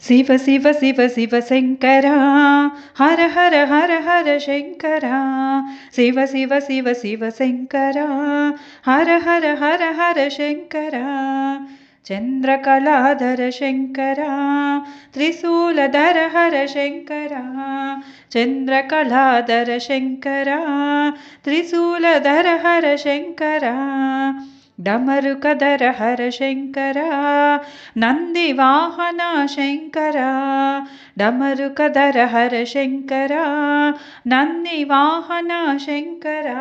Shiva Shiva Shiva Shiva Shankara Har Har Har Har Shankara Shiva Shiva Shiva Shiva Shankara Har Har Har Har Shankara चन्द्रकलाधर Shankara त्रिशूलधर Har Shankara चन्द्रकलाधर Shankara त्रिशूलधर Har Shankara डमरुकधर Har Shankara नन्दिवाहन Shankara डमरुकधर Har Shankara नन्दिवाहन Shankara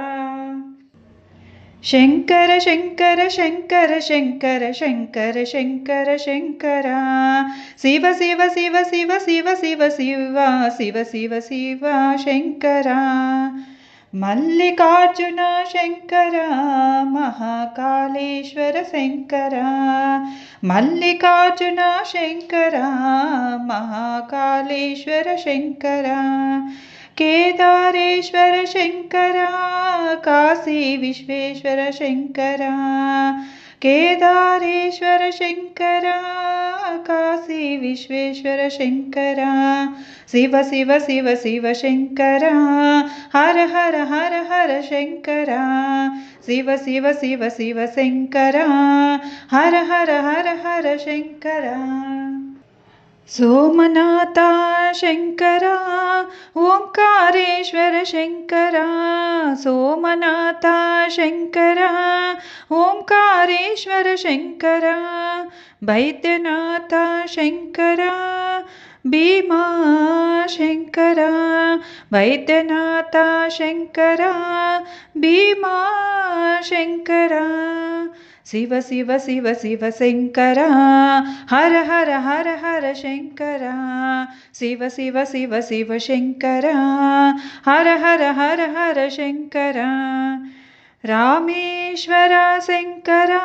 Shankar Shankar Shankar Shankar Shankar Shankar Shankara Shiva Shiva Shiva Shiva Shiva Shiva Shiva Shiva Shiva Shiva Shankara Mallikarjun Shankara Mahakaleshwar Shankara Mallikarjun Shankara Mahakaleshwar Shankara Kedareshwar Shankara Kashi Vishweshwar Shankara Kedareshwar Shankara Kashi Vishweshwar Shankara Shiva Shiva Shiva Shiva Shankara Har Har Har Har Shankara Shiva Shiva Shiva Shiva Shankara Har Har Har Har Shankara Somnath Shankara Omkareshwar Shankara Somnath Shankara Omkareshwar Shankara Vaidyanath Shankara Bhima Shankara Vaidyanath Shankara Bhima Shankara Shiva Shiva Shiva Shiva Shankara Har Har Har Har Shankara Shiva Shiva Shiva Shiva Shankara Har Har Har Har Shankara Rameshwar Shankara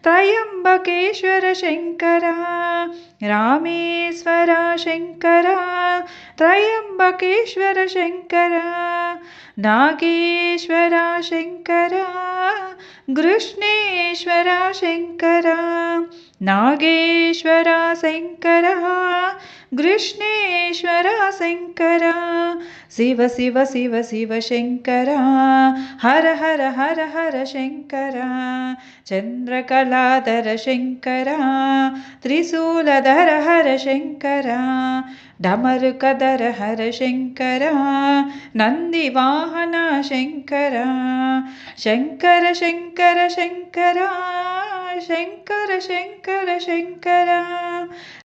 Trimbakeshwar Shankara Rameshwar Shankara Trimbakeshwar Shankara Nageshwar Shankara Krishneshwar Shankara Nageshwar Shankara Krishneshwar Shankara Shiva Shiva Shiva Shiva Shankara Har Har Har Har Shankara चन्द्रकलाधर Shankara त्रिशूलधर Har Shankara डमरुकधर Har Shankara नन्दिवाहन Shankara Shankar Shankar Shankara Shankar Shankar Shankara